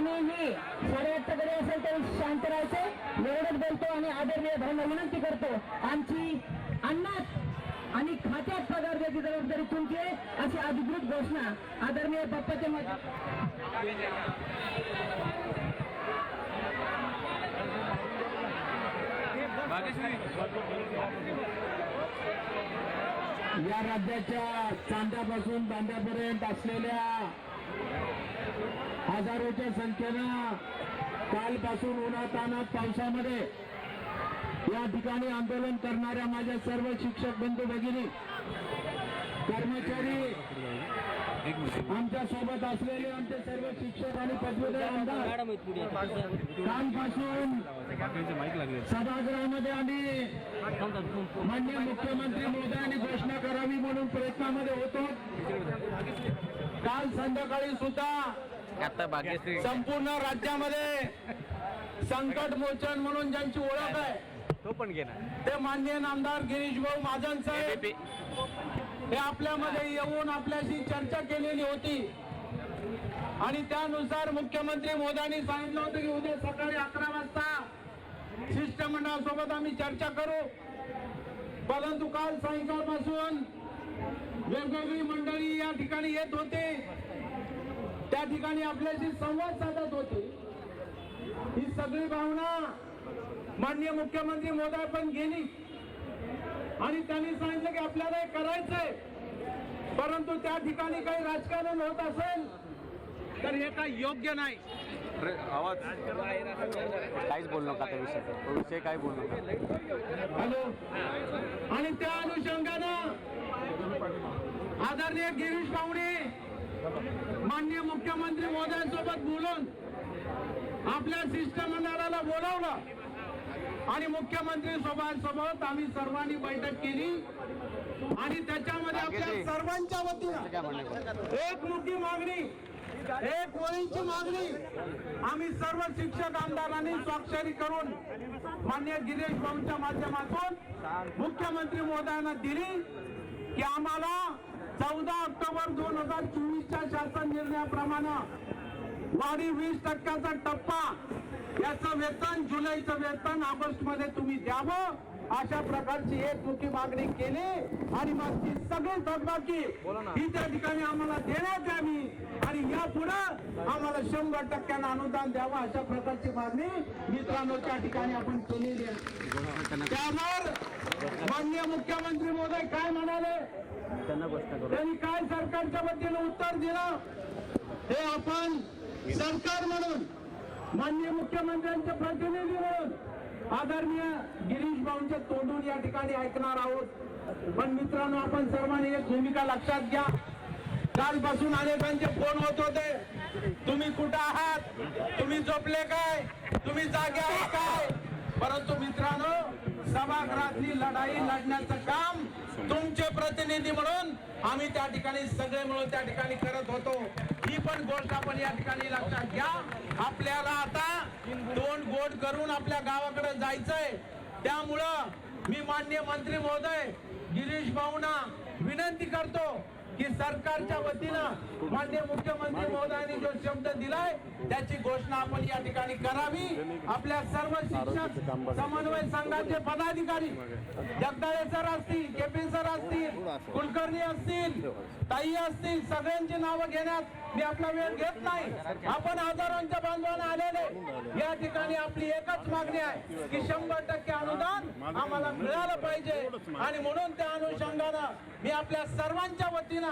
कोणीही षडयंत्र करी असेल तर शांत राहायचं, एवढंच बोलतो आणि आदरणीय भावना विनंती करतो, आमची अन्नात आणि खात्यात पगार द्यायची जबाबदारी तुमची आहे, अशी अधिकृत घोषणा आदरणीय बाप्पाच्या या राज्याच्या चांद्यापासून बांद्यापर्यंत असलेल्या हजारोच्या संख्येनं कालपासून उन्हातान्हात पावसामध्ये या ठिकाणी आंदोलन करणाऱ्या माझ्या सर्व शिक्षक बंधू भगिनी, कर्मचारी, आमच्या सोबत असलेले आमचे सर्व शिक्षक आणि पदवीधर आमदार कालपासून सभागृहामध्ये आम्ही माननीय मुख्यमंत्री महोदयांनी घोषणा करावी म्हणून प्रयत्नामध्ये होतो. काल संध्याकाळी सुद्धा संपूर्ण राज्यामध्ये संकट मोचन म्हणून ज्यांची ओळख आहे तो पण घेणार, ते माननीय नामदार गिरीश भाऊ महाजन साहेब हे आपल्यामध्ये येऊन आपल्याशी चर्चा केलेली होती आणि त्यानुसार मुख्यमंत्री महोदयांनी सांगितलं होतं की उद्या सकाळी 11 वाजता शिष्टमंडळासोबत आम्ही चर्चा करू. परंतु काल सायंकाळपासून वेगवेगळी मंडळी या ठिकाणी येत होते, त्या ठिकाणी आपल्याशी संवाद साधत होते. ही सगळी भावना माननीय मुख्यमंत्री महोदय पण गेली आणि त्यांनी सांगितलं की आपल्याला हे करायचंय, परंतु त्या ठिकाणी काही राजकारण होत असेल तर हे काही योग्य नाही. आवाज काहीच बोलू नका, त्या विषय काय बोलू नका. हॅलो. आणि त्या अनुषंगानं आदरणीय गिरीश भाऊने माननीय मुख्यमंत्री महोदयांसोबत बोलून आपल्या शिष्टमंडळाला बोलावलं आणि मुख्यमंत्री सोबत आम्ही सर्वांनी बैठक केली आणि त्याच्यामध्ये आपल्या सर्वांच्या वतीनं एक मोठी मागणी, एक वळीची मागणी आम्ही सर्व शिक्षक आमदारांनी स्वाक्षरी करून माननीय गिरीश भाऊंच्या माध्यमातून मुख्यमंत्री महोदयांना दिली की आम्हाला 14 ऑक्टोबर 2024च्या शासन निर्णयाप्रमाणे वाढीव 20% टप्पा याचं वेतन, जुलैचं वेतन ऑगस्ट मध्ये तुम्ही द्यावं, अशा प्रकारची एकमुखी मागणी केली आणि मग ती सगळी थकबाकी ही त्या ठिकाणी आम्हाला देण्यात यावी आणि यापुढे आम्हाला 100% अनुदान द्यावं, अशा प्रकारची मागणी मित्रांनो त्या ठिकाणी आपण केलेली आहे. त्यावर माननीय मुख्यमंत्री महोदय काय म्हणाले, त्यांनी काय सरकारच्या वतीनं उत्तर दिलं हे आपण सरकार म्हणून, माननीय मुख्यमंत्र्यांचे प्रतिनिधी म्हणून आदरणीय गिरीश भाऊंच्या तोंडून या ठिकाणी ऐकणार आहोत. पण मित्रांनो, आपण सर्वांनी एक भूमिका लक्षात घ्या. कालपासून अनेकांचे फोन होत होते, तुम्ही कुठं आहात, तुम्ही झोपले काय, तुम्ही जागे आहे काय. परंतु मित्रांनो, सभागृहातली लढाई लढण्याचं काम तुमचे प्रतिनिधी म्हणून आम्ही त्या ठिकाणी सगळे मिळून त्या ठिकाणी करत होतो. ही पण गोष्ट आपण या ठिकाणी लक्षात घ्या. आपल्याला आता 2 गोट करून आपल्या गावाकडे जायचंय. त्यामुळं मी माननीय मंत्री महोदय गिरीश भाऊंना विनंती करतो की सरकारच्या वतीनं माननीय मुख्यमंत्री महोदयांनी जो शब्द दिलाय त्याची घोषणा आपण या ठिकाणी करावी. आपल्या सर्व शिक्षक समन्वय संघाचे पदाधिकारी जगदाळे सर असतील, केपी सर असतील, कुलकर्णी असतील, ताई असतील, सगळ्यांची नावं घेण्यात मी आपला वेळ घेत नाही. आपण हजारांच्या बांधवांना आलेले या ठिकाणी आपली एकच मागणी आहे की 100% अनुदान आम्हाला मिळालं पाहिजे आणि म्हणून त्या अनुषंगानं मी आपल्या सर्वांच्या वतीनं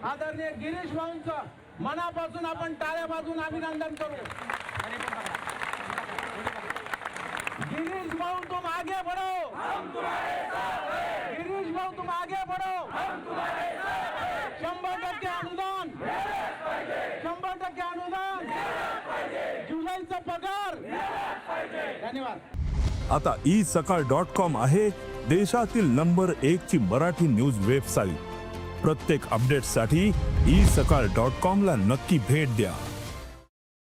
आदरणीय गिरीश भाऊंचं मनापासून आपण टाळ्या वाजवून अभिनंदन करू. गिरीश भाऊ तुम आगे बढ़ो, गिरीश भाऊ तुम आगे बढ़ो. 100% अनुदान, 100% अनुदान, जुलैचा पगार. धन्यवाद. आता isakal.com आहे देशातील नंबर 1 ची मराठी न्यूज वेबसाईट. प्रत्येक अपडेटसाठी isakal.com ला नक्की भेट द्या.